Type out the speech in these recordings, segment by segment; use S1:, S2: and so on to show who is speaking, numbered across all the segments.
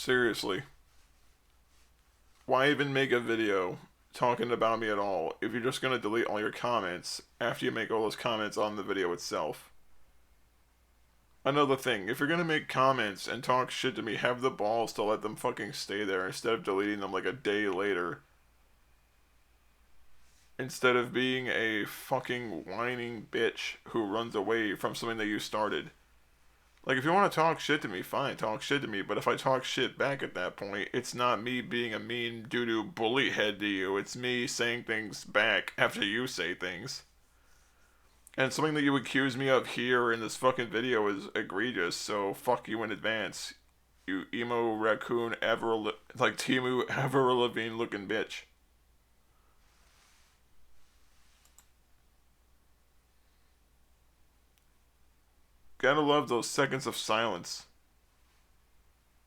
S1: Seriously. Why even make a video talking about me at all if you're just gonna delete all your comments after you make all those comments on the video itself? Another thing, if you're gonna make comments and talk shit to me, have the balls to let them fucking stay there instead of deleting them like a day later. Instead of being a fucking whining bitch who runs away from something that you started. Like, if you want to talk shit to me, fine, talk shit to me, but if I talk shit back at that point, it's not me being a mean doo-doo bully head to you, it's me saying things back after you say things. And something that you accuse me of here in this fucking video is egregious, so fuck you in advance. You emo raccoon like Timu Avril Lavigne looking bitch. Gotta love those seconds of silence.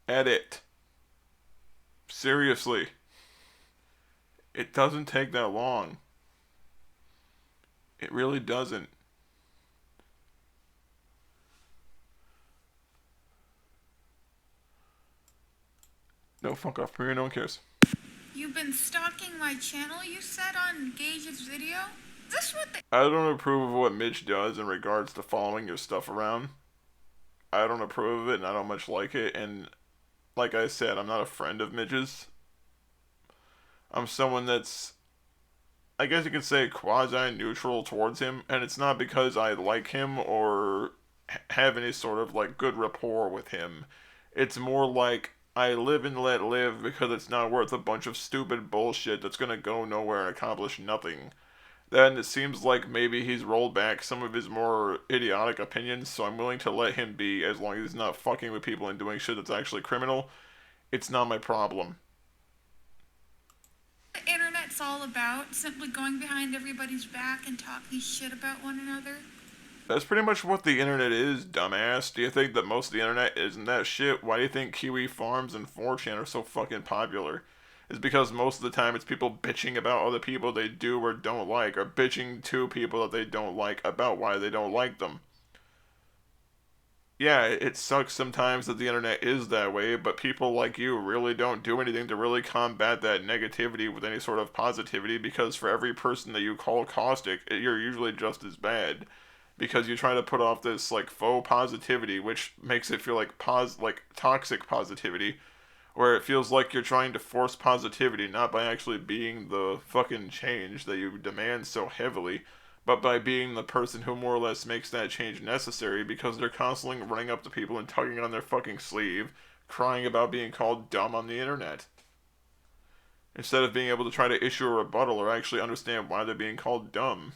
S1: Edit. Seriously. It doesn't take that long. It really doesn't. No, fuck off, Maria, no one cares.
S2: You've been stalking my channel, you said on Gage's video? Is this what they—
S1: I don't approve of what Mitch does in regards to following your stuff around. I don't approve of it, and I don't much like it, and like I said, I'm not a friend of Mitch's. I'm someone that's, I guess you could say, quasi-neutral towards him, and it's not because I like him or have any sort of, like, good rapport with him. It's more like, I live and let live because it's not worth a bunch of stupid bullshit that's gonna go nowhere and accomplish nothing. Then it seems like maybe he's rolled back some of his more idiotic opinions, so I'm willing to let him be as long as he's not fucking with people and doing shit that's actually criminal. It's not my problem.
S2: the internet's all about? Simply going behind everybody's back and talking shit about one another?
S1: That's pretty much what the internet is, dumbass. Do you think that most of the internet isn't that shit? Why do you think Kiwi Farms and 4chan are so fucking popular? It's because most of the time it's people bitching about other people they do or don't like, or bitching to people that they don't like about why they don't like them. Yeah, it sucks sometimes that the internet is that way, but people like you really don't do anything to really combat that negativity with any sort of positivity, because for every person that you call caustic, you're usually just as bad. Because you try to put off this, like, faux positivity, which makes it feel like toxic positivity, where it feels like you're trying to force positivity, not by actually being the fucking change that you demand so heavily, but by being the person who more or less makes that change necessary, because they're constantly running up to people and tugging on their fucking sleeve, crying about being called dumb on the internet. Instead of being able to try to issue a rebuttal or actually understand why they're being called dumb.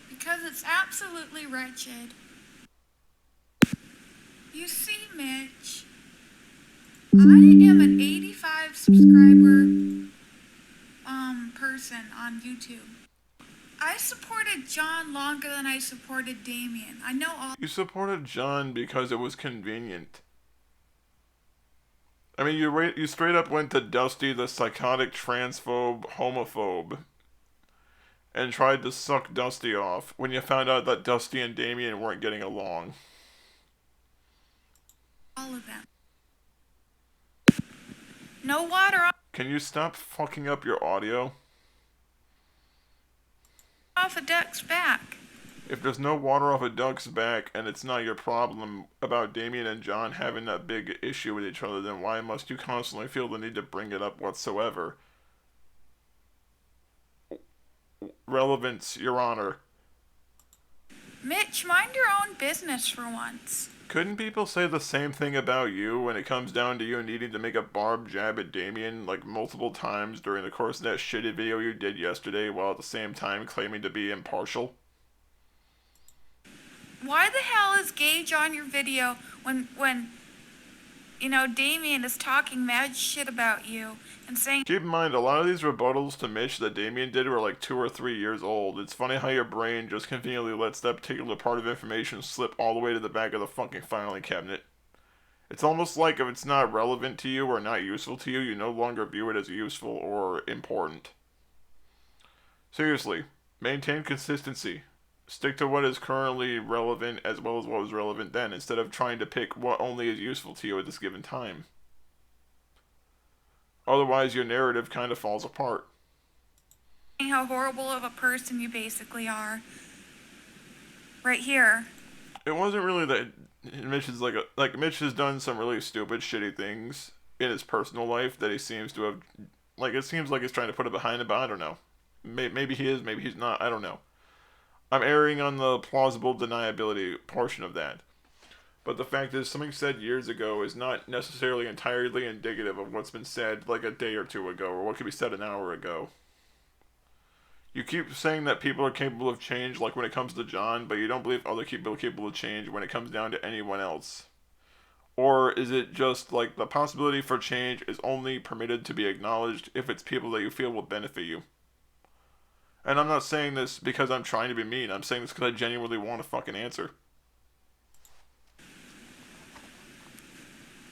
S2: Because it's absolutely wretched. You see, Mitch, I am an 85 subscriber person on YouTube. I supported John longer than I supported Damien. I know all—
S1: You supported John because it was convenient. I mean, you straight up went to Dusty, the psychotic transphobe homophobe, and tried to suck Dusty off when you found out that Dusty and Damien weren't getting along.
S2: all of them. No water
S1: Can you stop fucking up your audio?
S2: off a duck's back.
S1: If there's no water off a duck's back and it's not your problem about Damien and John having that big issue with each other, then why must you constantly feel the need to bring it up whatsoever? Relevance, Your Honor.
S2: Mitch, mind your own business for once.
S1: Couldn't people say the same thing about you when it comes down to you needing to make a barb jab at Damien like multiple times during the course of that shitty video you did yesterday, while at the same time claiming to be impartial?
S2: Why the hell is Gage on your video when Damien is talking mad shit about you and saying—
S1: Keep in mind, a lot of these rebuttals to Mitch that Damien did were like 2 or 3 years old. It's funny how your brain just conveniently lets that particular part of information slip all the way to the back of the fucking filing cabinet. It's almost like if it's not relevant to you or not useful to you, you no longer view it as useful or important. Seriously, maintain consistency. Stick to what is currently relevant as well as what was relevant then, instead of trying to pick what only is useful to you at this given time. Otherwise, your narrative kind of falls apart.
S2: How horrible of a person you basically are. Right here.
S1: It wasn't really that Mitch is like Mitch has done some really stupid, shitty things in his personal life that he seems to have, like, it seems like he's trying to put it behind him, but I don't know. Maybe he is, maybe he's not. I don't know. I'm erring on the plausible deniability portion of that. But the fact is, something said years ago is not necessarily entirely indicative of what's been said like a day or two ago, or what could be said an hour ago. You keep saying that people are capable of change, like when it comes to John, but you don't believe other people are capable of change when it comes down to anyone else. Or is it just like the possibility for change is only permitted to be acknowledged if it's people that you feel will benefit you? And I'm not saying this because I'm trying to be mean, I'm saying this because I genuinely want a fucking answer.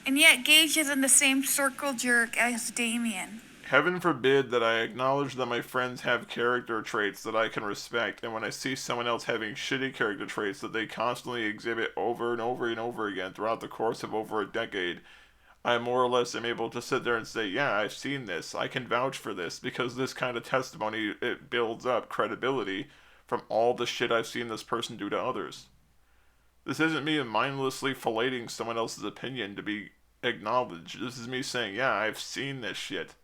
S2: And yet Gage is in the same circle jerk as Damien.
S1: Heaven forbid that I acknowledge that my friends have character traits that I can respect, and when I see someone else having shitty character traits that they constantly exhibit over and over and over again throughout the course of over a decade, I more or less am able to sit there and say, yeah, I've seen this, I can vouch for this, because this kind of testimony, it builds up credibility from all the shit I've seen this person do to others. This isn't me mindlessly filleting someone else's opinion to be acknowledged. This is me saying, yeah, I've seen this shit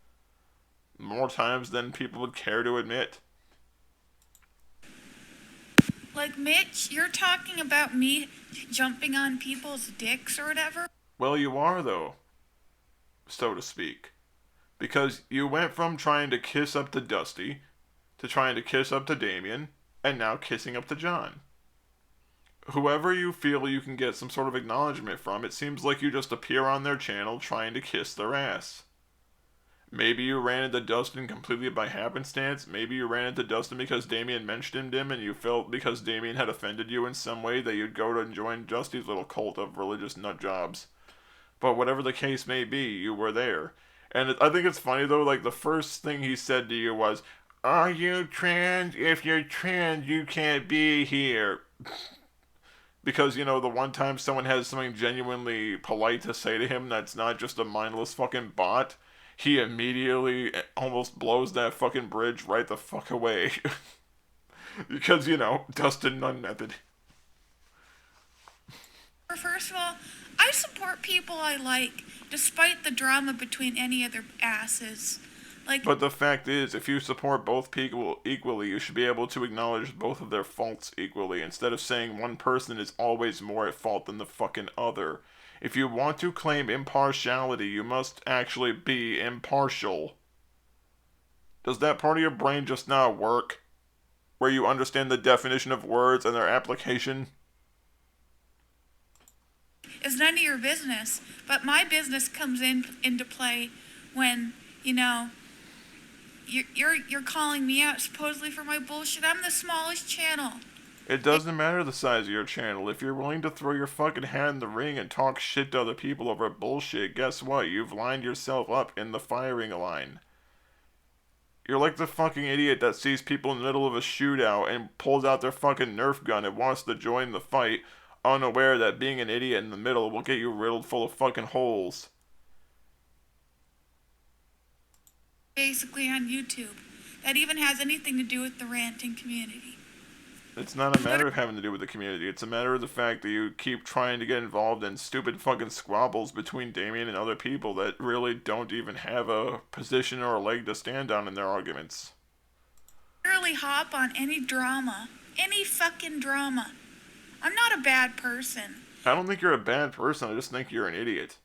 S1: more times than people would care to admit.
S2: Like, Mitch, you're talking about me jumping on people's dicks or whatever?
S1: Well, you are, though, so to speak. Because you went from trying to kiss up to Dusty to trying to kiss up to Damien, and now kissing up to John. Whoever you feel you can get some sort of acknowledgement from, it seems like you just appear on their channel trying to kiss their ass. Maybe you ran into Dustin completely by happenstance. Maybe you ran into Dustin because Damien mentioned him and you felt because Damien had offended you in some way that you'd go to join Dusty's little cult of religious nut jobs. But whatever the case may be, you were there. And I think it's funny though, like the first thing he said to you was, "Are you trans? If you're trans, you can't be here." Because, you know, the one time someone has something genuinely polite to say to him that's not just a mindless fucking bot, he immediately almost blows that fucking bridge right the fuck away. Because, you know, Dustin Nunn method.
S2: First of all, I support people I like, despite the drama between any other asses.
S1: But the fact is, if you support both people equally, you should be able to acknowledge both of their faults equally, instead of saying one person is always more at fault than the fucking other. If you want to claim impartiality, you must actually be impartial. Does that part of your brain just not work? Where you understand the definition of words and their application?
S2: It's none of your business, but my business comes into play when, you know, you're calling me out supposedly for my bullshit. I'm the smallest channel.
S1: It doesn't matter the size of your channel. If you're willing to throw your fucking hat in the ring and talk shit to other people over bullshit, guess what? You've lined yourself up in the firing line. You're like the fucking idiot that sees people in the middle of a shootout and pulls out their fucking Nerf gun and wants to join the fight, unaware that being an idiot in the middle will get you riddled full of fucking holes.
S2: Basically on YouTube. That even has anything to do with the ranting community.
S1: It's not a matter of having to do with the community. It's a matter of the fact that you keep trying to get involved in stupid fucking squabbles between Damien and other people that really don't even have a position or a leg to stand on in their arguments.
S2: Really hop on any drama. Any fucking drama. I'm not a bad person.
S1: I don't think you're a bad person. I just think you're an idiot.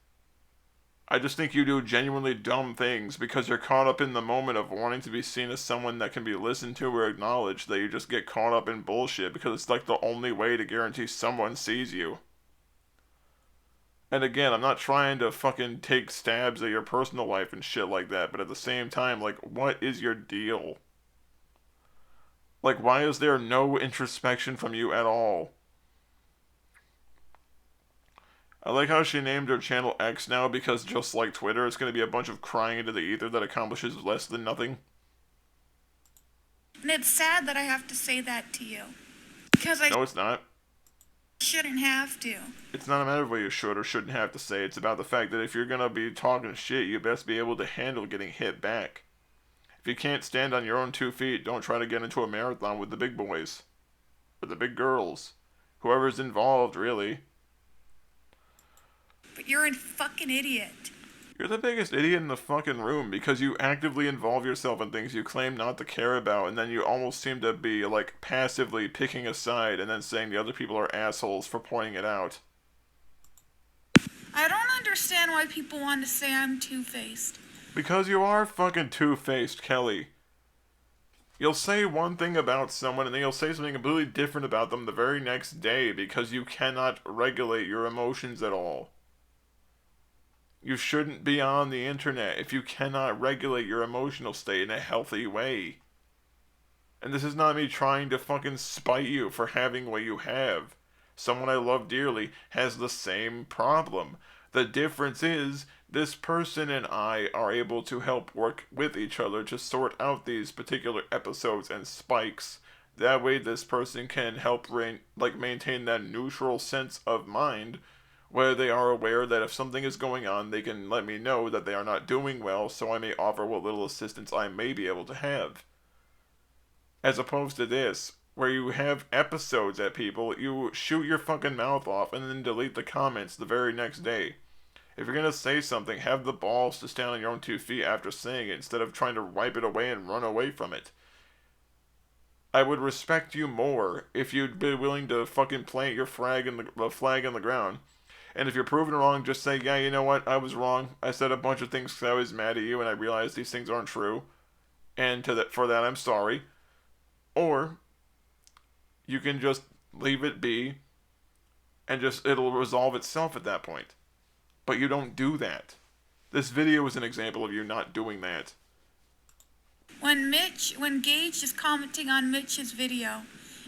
S1: I just think you do genuinely dumb things because you're caught up in the moment of wanting to be seen as someone that can be listened to or acknowledged, that you just get caught up in bullshit because it's like the only way to guarantee someone sees you. And again, I'm not trying to fucking take stabs at your personal life and shit like that, but at the same time, like, what is your deal? Like, why is there no introspection from you at all? I like how she named her channel X now because just like Twitter, it's going to be a bunch of crying into the ether that accomplishes less than nothing.
S2: And it's sad that I have to say that to you. Because I
S1: No, it's not.
S2: shouldn't have to.
S1: It's not a matter of what you should or shouldn't have to say. It's about the fact that if you're gonna be talking shit, you best be able to handle getting hit back. If you can't stand on your own 2 feet, don't try to get into a marathon with the big boys. Or the big girls. Whoever's involved, really.
S2: But you're a fucking idiot.
S1: You're the biggest idiot in the fucking room because you actively involve yourself in things you claim not to care about, and then you almost seem to be, like, passively picking a side and then saying the other people are assholes for pointing it out.
S2: I don't understand why people want to say I'm two-faced.
S1: Because you are fucking two-faced, Kelly. You'll say one thing about someone and then you'll say something completely different about them the very next day because you cannot regulate your emotions at all. You shouldn't be on the internet if you cannot regulate your emotional state in a healthy way. And this is not me trying to fucking spite you for having what you have. Someone I love dearly has the same problem. The difference is, this person and I are able to help work with each other to sort out these particular episodes and spikes. That way this person can help maintain that neutral sense of mind where they are aware that if something is going on, they can let me know that they are not doing well, so I may offer what little assistance I may be able to have. As opposed to this, where you have episodes at people, you shoot your fucking mouth off and then delete the comments the very next day. If you're gonna say something, have the balls to stand on your own 2 feet after saying it instead of trying to wipe it away and run away from it. I would respect you more if you'd be willing to fucking plant your flag in the ground. And if you're proven wrong, just say, yeah, you know what, I was wrong. I said a bunch of things because I was mad at you and I realized these things aren't true. And for that, I'm sorry. Or, you can just leave it be and it'll resolve itself at that point. But you don't do that. This video is an example of you not doing that.
S2: When Gage is commenting on Mitch's video,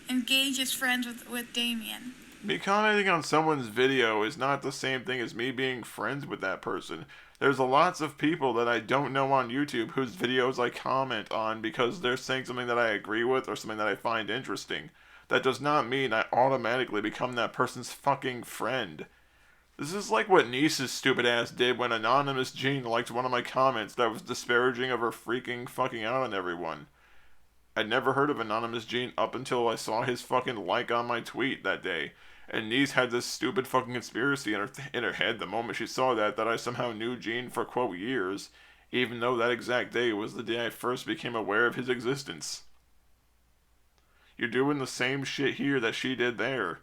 S2: and Gage is friends with Damien.
S1: Me commenting on someone's video is not the same thing as me being friends with that person. There's lots of people that I don't know on YouTube whose videos I comment on because they're saying something that I agree with or something that I find interesting. That does not mean I automatically become that person's fucking friend. This is like what Niece's stupid ass did when Anonymous Jean liked one of my comments that was disparaging of her freaking fucking out on everyone. I'd never heard of Anonymous Jean up until I saw his fucking like on my tweet that day. And Niece had this stupid fucking conspiracy in her head the moment she saw that I somehow knew Gene for, quote, years, even though that exact day was the day I first became aware of his existence. You're doing the same shit here that she did there.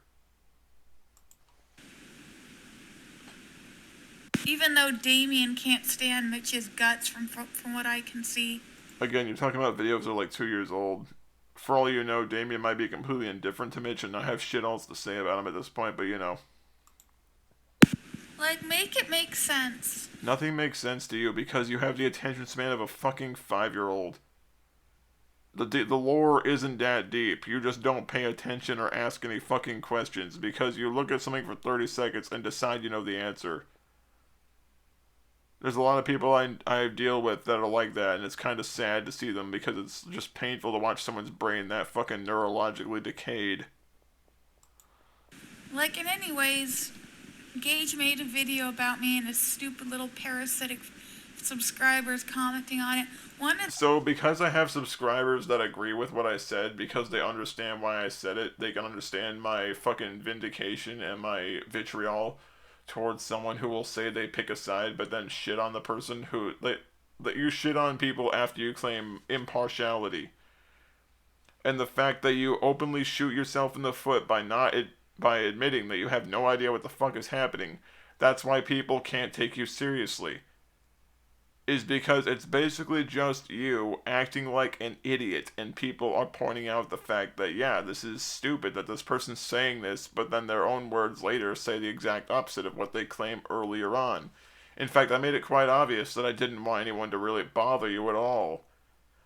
S2: Even though Damien can't stand Mitch's guts from what I can see.
S1: Again, you're talking about videos that are like 2 years old. For all you know, Damien might be completely indifferent to Mitch and not have shit else to say about him at this point, but you know.
S2: Like, make it make sense.
S1: Nothing makes sense to you because you have the attention span of a fucking 5-year-old. The lore isn't that deep. You just don't pay attention or ask any fucking questions because you look at something for 30 seconds and decide you know the answer. There's a lot of people I deal with that are like that, and it's kind of sad to see them because it's just painful to watch someone's brain that fucking neurologically decayed.
S2: Like, in any ways, Gage made a video about me and his stupid little parasitic subscribers commenting on it.
S1: So because I have subscribers that agree with what I said, because they understand why I said it, they can understand my fucking vindication and my vitriol towards someone who will say they pick a side but then shit on the person who that you shit on people after you claim impartiality. And the fact that you openly shoot yourself in the foot by admitting that you have no idea what the fuck is happening, that's why people can't take you seriously. Is because it's basically just you acting like an idiot and people are pointing out the fact that, yeah, this is stupid that this person's saying this, but then their own words later say the exact opposite of what they claim earlier on. In fact, I made it quite obvious that I didn't want anyone to really bother you at all.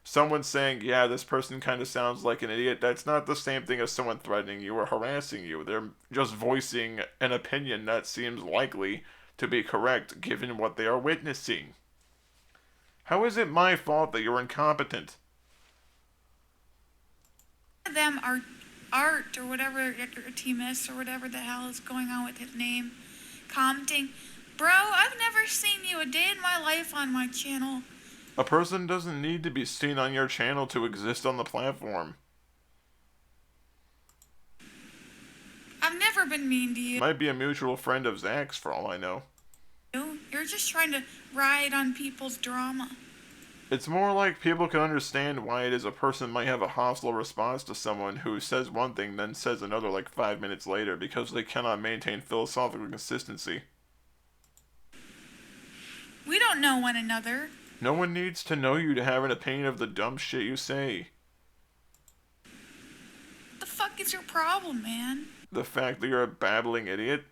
S1: Someone saying, yeah, this person kind of sounds like an idiot, that's not the same thing as someone threatening you or harassing you. They're just voicing an opinion that seems likely to be correct given what they are witnessing. How is it my fault that you're incompetent?
S2: Them Art or whatever, or Timus or whatever the hell is going on with his name, commenting, bro, I've never seen you a day in my life on my channel.
S1: A person doesn't need to be seen on your channel to exist on the platform.
S2: I've never been mean to you.
S1: Might be a mutual friend of Zach's for all I know.
S2: You're just trying to ride on people's drama.
S1: It's more like people can understand why it is a person might have a hostile response to someone who says one thing then says another like 5 minutes later because they cannot maintain philosophical consistency.
S2: We don't know one another.
S1: No one needs to know you to have an opinion of the dumb shit you say.
S2: What the fuck is your problem, man?
S1: The fact that you're a babbling idiot?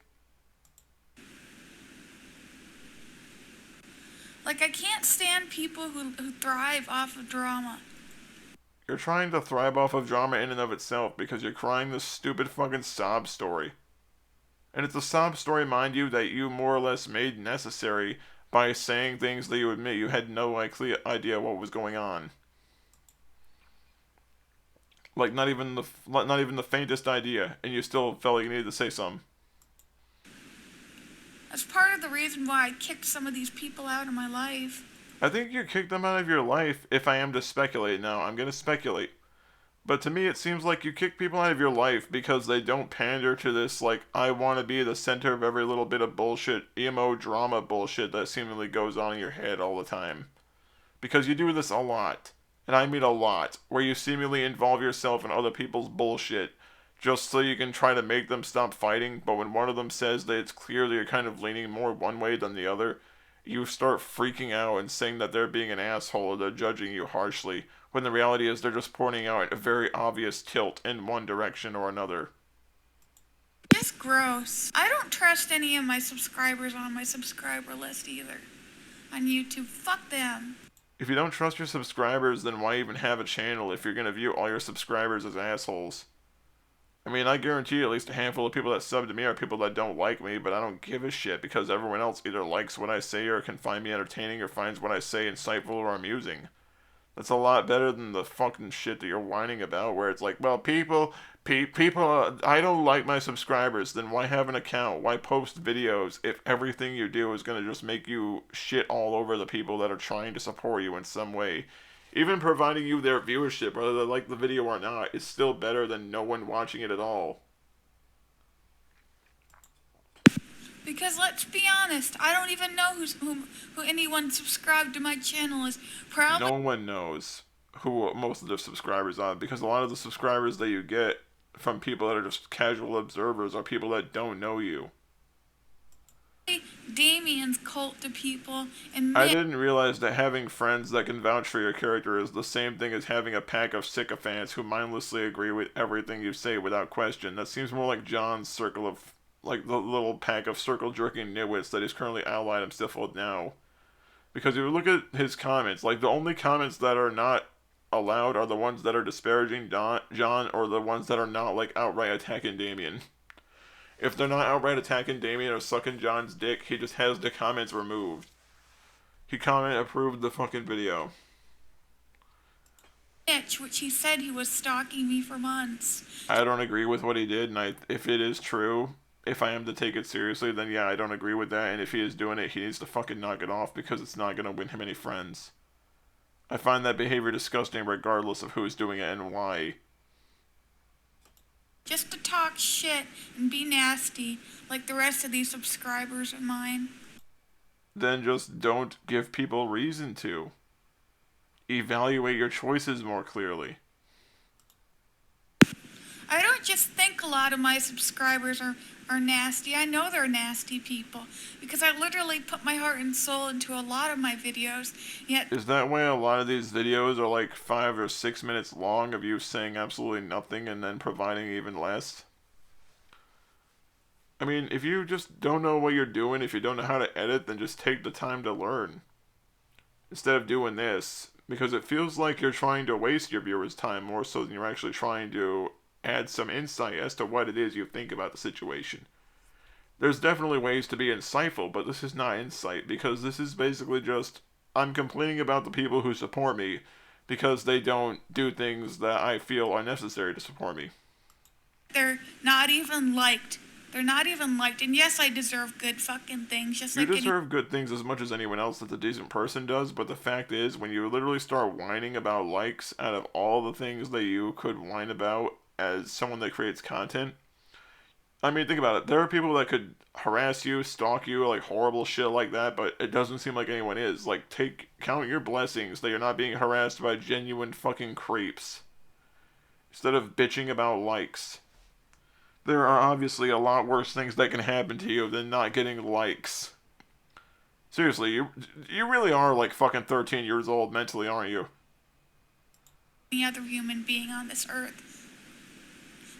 S2: Like, I can't stand people who thrive off of drama.
S1: You're trying to thrive off of drama in and of itself because you're crying this stupid fucking sob story. And it's a sob story, mind you, that you more or less made necessary by saying things that you admit you had no idea what was going on. Like, not even the faintest idea, and you still felt like you needed to say something.
S2: That's part of the reason why I kicked some of these people out of my life.
S1: I think you kicked them out of your life, if I am to speculate now. I'm gonna speculate. But to me, it seems like you kick people out of your life because they don't pander to this, like, I want to be the center of every little bit of bullshit, emo drama bullshit that seemingly goes on in your head all the time. Because you do this a lot. And I mean a lot, where you seemingly involve yourself in other people's bullshit just so you can try to make them stop fighting, but when one of them says that it's clear that you're kind of leaning more one way than the other, you start freaking out and saying that they're being an asshole or they're judging you harshly, when the reality is they're just pointing out a very obvious tilt in one direction or another.
S2: Just gross. I don't trust any of my subscribers on my subscriber list either. On YouTube, fuck them.
S1: If you don't trust your subscribers, then why even have a channel if you're going to view all your subscribers as assholes? I mean, I guarantee you at least a handful of people that sub to me are people that don't like me, but I don't give a shit because everyone else either likes what I say or can find me entertaining or finds what I say insightful or amusing. That's a lot better than the fucking shit that you're whining about where it's like, well, people, I don't like my subscribers, then why have an account? Why post videos if everything you do is going to just make you shit all over the people that are trying to support you in some way? Even providing you their viewership, whether they like the video or not, is still better than no one watching it at all.
S2: Because let's be honest, I don't even know who anyone subscribed to my channel is. Probably
S1: no one knows who most of the subscribers are, because a lot of the subscribers that you get from people that are just casual observers are people that don't know you.
S2: Damien's cult to people, and
S1: I didn't realize that having friends that can vouch for your character is the same thing as having a pack of sycophants who mindlessly agree with everything you say without question. That seems more like John's circle of, like, the little pack of circle-jerking nitwits that he's currently allied himself with now. Because if you look at his comments, like, the only comments that are not allowed are the ones that are disparaging John or the ones that are not, like, outright attacking Damien. If they're not outright attacking Damien or sucking John's dick, he just has the comments removed. He approved the fucking video.
S2: which he said he was stalking me for months.
S1: I don't agree with what he did, and if it is true, if I am to take it seriously, then yeah, I don't agree with that, and if he is doing it, he needs to fucking knock it off because it's not going to win him any friends. I find that behavior disgusting regardless of who's doing it and why.
S2: Just to talk shit and be nasty like the rest of these subscribers of mine.
S1: Then just don't give people reason to. Evaluate your choices more clearly.
S2: I don't just think a lot of my subscribers are nasty. I know they're nasty people because I literally put my heart and soul into a lot of my videos. Yet
S1: is that why a lot of these videos are like 5 or 6 minutes long of you saying absolutely nothing and then providing even less? I mean, if you just don't know what you're doing, if you don't know how to edit, then just take the time to learn. Instead of doing this, because it feels like you're trying to waste your viewers' time more so than you're actually trying to add some insight as to what it is you think about the situation. There's definitely ways to be insightful, but this is not insight, because this is basically just, I'm complaining about the people who support me because they don't do things that I feel are necessary to support me.
S2: They're not even liked. They're not even liked. And yes, I deserve good fucking things, just
S1: You
S2: like
S1: deserve good things as much as anyone else that's a decent person does, but the fact is, when you literally start whining about likes out of all the things that you could whine about as someone that creates content, I mean, think about it. There are people that could harass you, stalk you, like horrible shit like that, but it doesn't seem like anyone is. Like, count your blessings that you're not being harassed by genuine fucking creeps. Instead of bitching about likes. There are obviously a lot worse things that can happen to you than not getting likes. Seriously, you really are like fucking 13 years old mentally, aren't you?
S2: any other human being on this earth.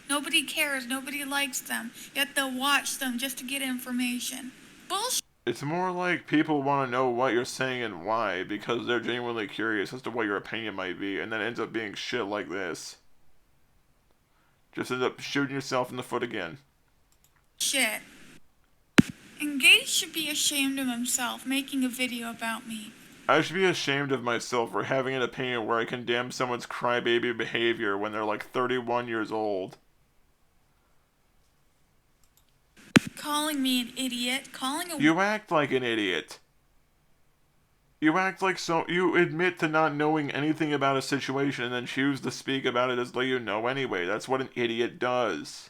S2: Nobody cares. Nobody likes them. Yet they'll watch them just to get information. Bullshit.
S1: It's more like people want to know what you're saying and why because they're genuinely curious as to what your opinion might be, and then ends up being shit like this. Just end up shooting yourself in the foot again.
S2: Shit. Engage should be ashamed of himself making a video about me.
S1: I should be ashamed of myself for having an opinion where I condemn someone's crybaby behavior when they're like 31 years old.
S2: Calling me an idiot.
S1: You act like an idiot. You act like you admit to not knowing anything about a situation and then choose to speak about it as though you know anyway. That's what an idiot does.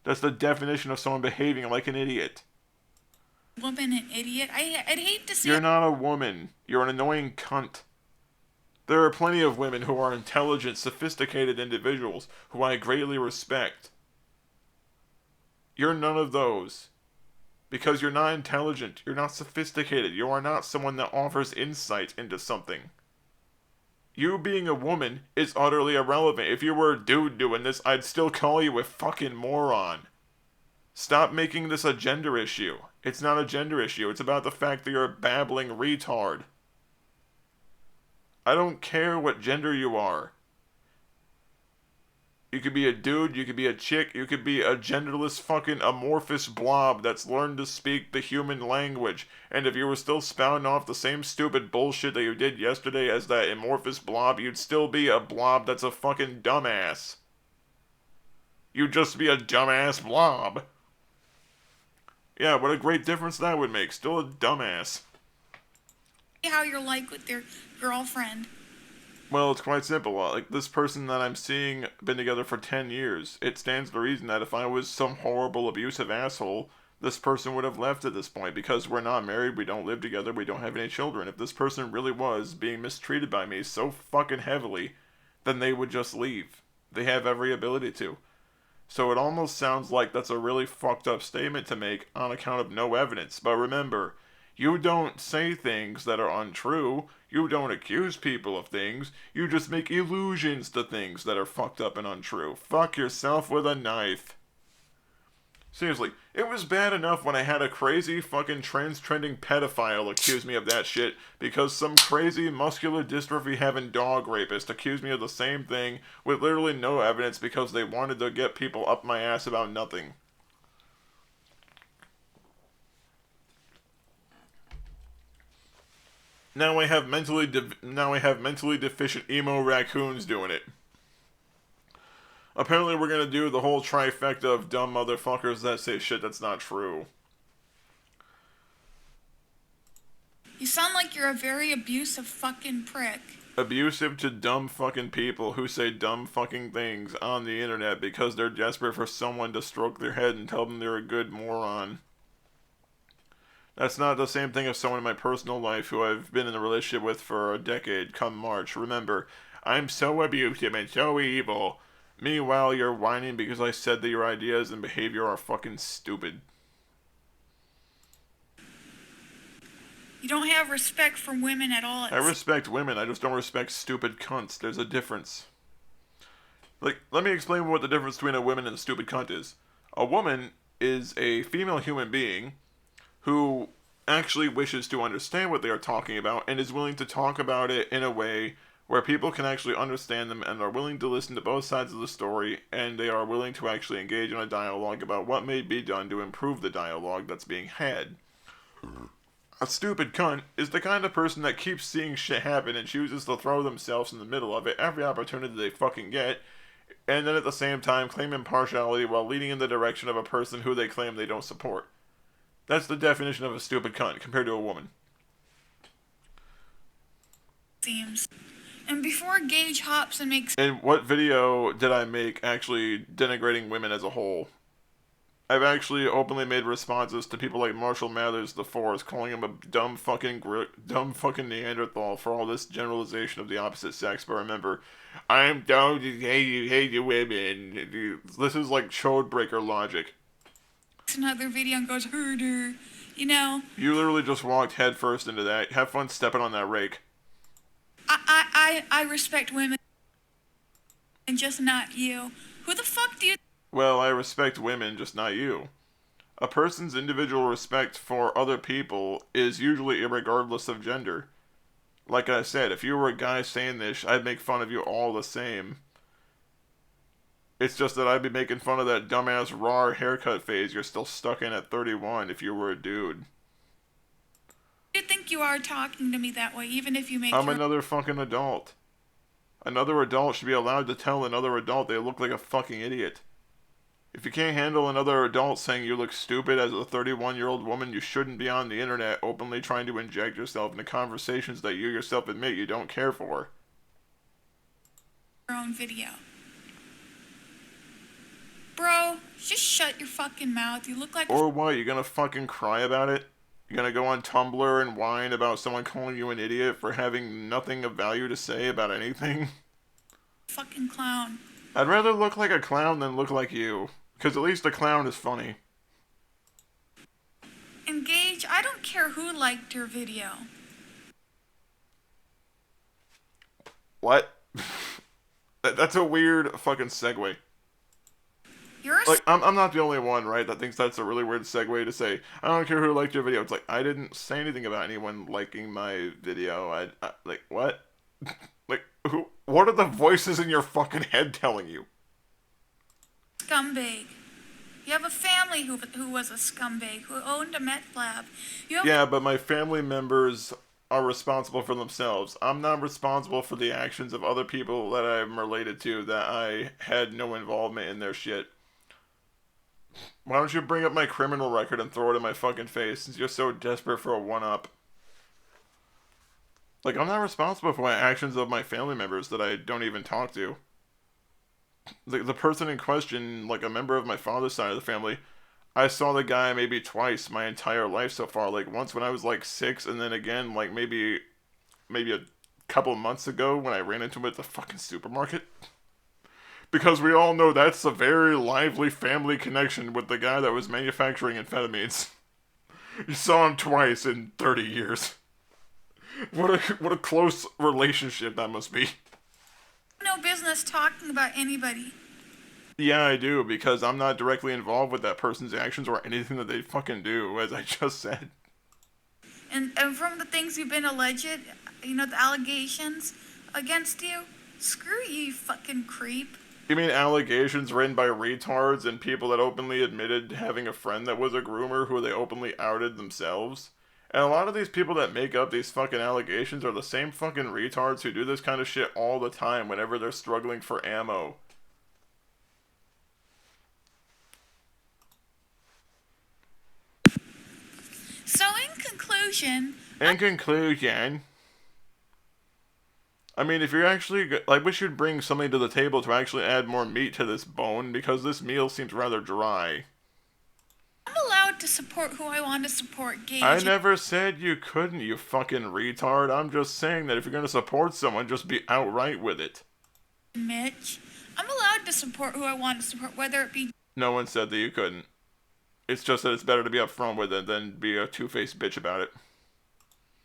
S1: That's the definition of someone behaving like an idiot.
S2: Woman an idiot? I'd hate to see.
S1: You're not a woman. You're an annoying cunt. There are plenty of women who are intelligent, sophisticated individuals who I greatly respect. You're none of those. Because you're not intelligent, you're not sophisticated, you are not someone that offers insight into something. You being a woman is utterly irrelevant. If you were a dude doing this, I'd still call you a fucking moron. Stop making this a gender issue. It's not a gender issue, it's about the fact that you're a babbling retard. I don't care what gender you are. You could be a dude, you could be a chick, you could be a genderless fucking amorphous blob that's learned to speak the human language. And if you were still spouting off the same stupid bullshit that you did yesterday as that amorphous blob, you'd still be a blob that's a fucking dumbass. You'd just be a dumbass blob. Yeah, what a great difference that would make. Still a dumbass.
S2: How you're like with your girlfriend.
S1: Well, it's quite simple. Like, this person that I'm seeing been together for 10 years. It stands to reason that if I was some horrible, abusive asshole, this person would have left at this point. Because we're not married, we don't live together, we don't have any children. If this person really was being mistreated by me so fucking heavily, then they would just leave. They have every ability to. So it almost sounds like that's a really fucked up statement to make on account of no evidence. But remember, you don't say things that are untrue. You don't accuse people of things. You just make illusions to things that are fucked up and untrue. Fuck yourself with a knife. Seriously, it was bad enough when I had a crazy fucking trans-trending pedophile accuse me of that shit because some crazy muscular dystrophy-having dog rapist accused me of the same thing with literally no evidence because they wanted to get people up my ass about nothing. Now I have mentally deficient emo raccoons doing it. Apparently we're gonna do the whole trifecta of dumb motherfuckers that say shit that's not true.
S2: You sound like you're a very abusive fucking prick.
S1: Abusive to dumb fucking people who say dumb fucking things on the internet because they're desperate for someone to stroke their head and tell them they're a good moron. That's not the same thing as someone in my personal life who I've been in a relationship with for a decade come March. Remember, I'm so abusive and so evil. Meanwhile, you're whining because I said that your ideas and behavior are fucking stupid.
S2: You don't have respect for women at all.
S1: I respect women, I just don't respect stupid cunts. There's a difference. Like, let me explain what the difference between a woman and a stupid cunt is. A woman is a female human being who actually wishes to understand what they are talking about and is willing to talk about it in a way where people can actually understand them and are willing to listen to both sides of the story, and they are willing to actually engage in a dialogue about what may be done to improve the dialogue that's being had. A stupid cunt is the kind of person that keeps seeing shit happen and chooses to throw themselves in the middle of it every opportunity they fucking get, and then at the same time claim impartiality while leading in the direction of a person who they claim they don't support. That's the definition of a stupid cunt compared to a woman.
S2: Seems. And before Gage hops and makes...
S1: And what video did I make actually denigrating women as a whole? I've actually openly made responses to people like Marshall Mathers the Force, calling him a dumb fucking Neanderthal for all this generalization of the opposite sex. But remember, I'm dumb to hate women. This is like codebreaker logic.
S2: Another video and goes, herder, you know.
S1: You literally just walked headfirst into that. Have fun stepping on that rake.
S2: I respect women and just not you. Who the fuck do you...
S1: Well, I respect women, just not you. A person's individual respect for other people is usually irregardless of gender. Like I said, if you were a guy saying this, I'd make fun of you all the same. It's just that I'd be making fun of that dumbass raw haircut phase you're still stuck in at 31 if you were a dude.
S2: You think you are talking to me that way, even if you make...
S1: I'm another fucking adult. Another adult should be allowed to tell another adult they look like a fucking idiot. If you can't handle another adult saying you look stupid as a 31-year-old woman, you shouldn't be on the internet openly trying to inject yourself into conversations that you yourself admit you don't care for.
S2: Your own video. Bro, just shut your fucking mouth. You look like...
S1: Or what? You gonna fucking cry about it? You gonna go on Tumblr and whine about someone calling you an idiot for having nothing of value to say about anything?
S2: Fucking clown.
S1: I'd rather look like a clown than look like you. Because at least a clown is funny.
S2: Engage, I don't care who liked your video.
S1: What? That's a weird fucking segue.
S2: You're a...
S1: Like, I'm not the only one, right, that thinks that's a really weird segue to say, I don't care who liked your video. It's like, I didn't say anything about anyone liking my video. I like, what? Like, who? What are the voices in your fucking head telling you?
S2: Scumbag. You have a family who was a scumbag, who owned a meth lab.
S1: Yeah, but my family members are responsible for themselves. I'm not responsible for the actions of other people that I'm related to that I had no involvement in their shit. Why don't you bring up my criminal record and throw it in my fucking face since you're so desperate for a one-up? Like, I'm not responsible for my actions of my family members that I don't even talk to. The person in question, like a member of my father's side of the family, I saw the guy maybe twice my entire life so far. Like, once when I was like 6, and then again, like maybe a couple months ago when I ran into him at the fucking supermarket. Because we all know that's a very lively family connection with the guy that was manufacturing amphetamines. You saw him twice in 30 years. What a close relationship that must be.
S2: No business talking about anybody.
S1: Yeah, I do, because I'm not directly involved with that person's actions or anything that they fucking do, as I just said.
S2: And from the things you've been alleged, you know, the allegations against you, screw you, you fucking creep.
S1: You mean allegations written by retards and people that openly admitted having a friend that was a groomer who they openly outed themselves? And a lot of these people that make up these fucking allegations are the same fucking retards who do this kind of shit all the time whenever they're struggling for ammo.
S2: So in conclusion...
S1: I mean, if you're actually... Like, we should bring something to the table to actually add more meat to this bone, because this meal seems rather dry.
S2: I'm allowed to support who I want to support, Gage.
S1: I never said you couldn't, you fucking retard. I'm just saying that if you're gonna support someone, just be outright with it.
S2: Mitch, I'm allowed to support who I want to support, whether it be...
S1: No one said that you couldn't. It's just that it's better to be upfront with it than be a two-faced bitch about it.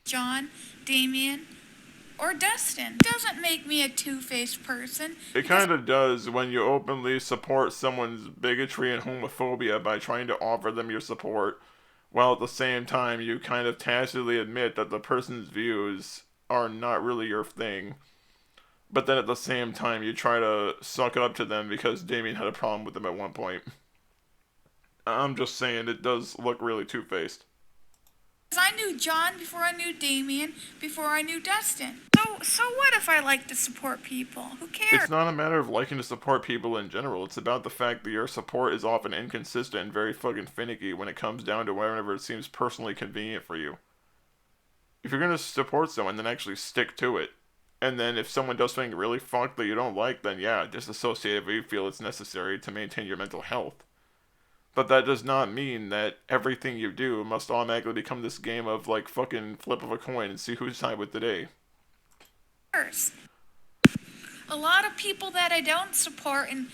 S2: John, Damien, or Dustin. Doesn't make me a two-faced person.
S1: It kind of does when you openly support someone's bigotry and homophobia by trying to offer them your support, while at the same time you kind of tacitly admit that the person's views are not really your thing. But then at the same time you try to suck up to them because Damien had a problem with them at one point. I'm just saying it does look really two-faced.
S2: I knew John before I knew Damien, before I knew Dustin. So So what if I like to support people? Who
S1: It's
S2: cares?
S1: not a matter of liking to support people in general. It's about the fact that your support is often inconsistent and very fucking finicky when it comes down to whenever it seems personally convenient for you. If you're gonna support someone, then actually stick to it. And then if someone does something really fucked that you don't like, then yeah, disassociate if you feel it's necessary to maintain your mental health. But that does not mean that everything you do must automatically become this game of like fucking flip of a coin and see whose side with the day.
S2: A lot of people that I don't support and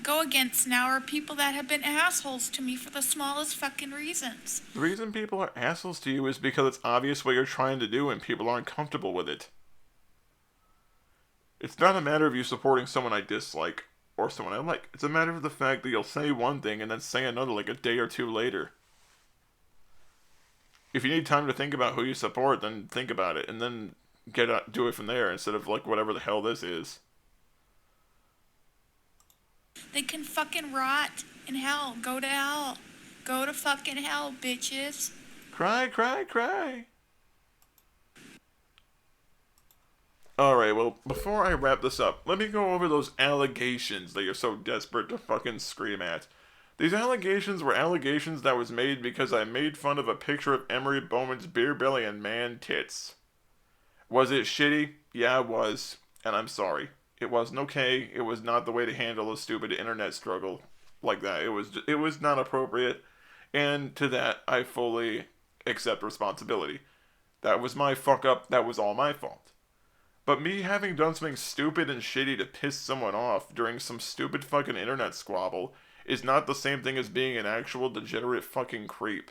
S2: go against now are people that have been assholes to me for the smallest fucking reasons.
S1: The reason people are assholes to you is because it's obvious what you're trying to do and people aren't comfortable with it. It's not a matter of you supporting someone I dislike or someone I like. It's a matter of the fact that you'll say one thing and then say another like a day or two later. If you need time to think about who you support, then think about it and then do it from there instead of like whatever the hell this is.
S2: They can fucking rot in hell. Go to hell. Go to fucking hell, bitches.
S1: Cry, cry, cry. Alright, well, before I wrap this up, let me go over those allegations that you're so desperate to fucking scream at. These allegations were allegations that was made because I made fun of a picture of Emery Bowman's beer belly and man tits. Was it shitty? Yeah, it was. And I'm sorry. It wasn't okay. It was not the way to handle a stupid internet struggle like that. It was not appropriate. And to that, I fully accept responsibility. That was my fuck up. That was all my fault. But me having done something stupid and shitty to piss someone off during some stupid fucking internet squabble is not the same thing as being an actual degenerate fucking creep.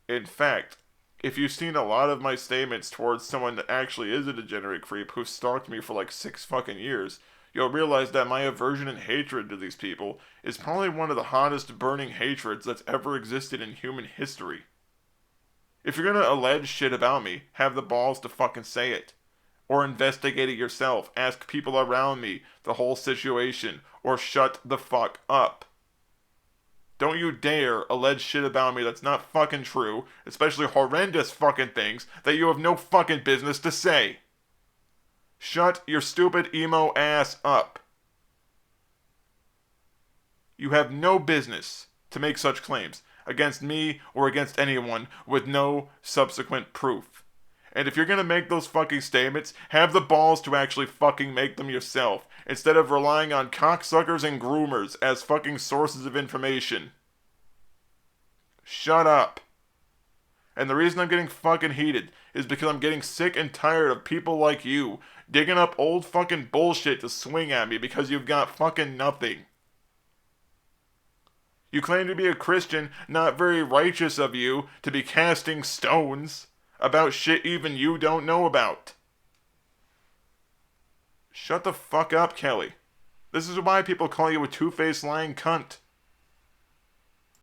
S1: In fact, if you've seen a lot of my statements towards someone that actually is a degenerate creep who stalked me for like 6 fucking years, you'll realize that my aversion and hatred to these people is probably one of the hottest burning hatreds that's ever existed in human history. If you're gonna allege shit about me, have the balls to fucking say it. Or investigate it yourself, ask people around me the whole situation, or shut the fuck up. Don't you dare allege shit about me that's not fucking true, especially horrendous fucking things that you have no fucking business to say. Shut your stupid emo ass up. You have no business to make such claims against me or against anyone with no subsequent proof. And if you're gonna make those fucking statements, have the balls to actually fucking make them yourself, instead of relying on cocksuckers and groomers as fucking sources of information. Shut up. And the reason I'm getting fucking heated is because I'm getting sick and tired of people like you digging up old fucking bullshit to swing at me because you've got fucking nothing. You claim to be a Christian, not very righteous of you to be casting stones about shit even you don't know about. Shut the fuck up, Kelly. This is why people call you a two-faced lying cunt.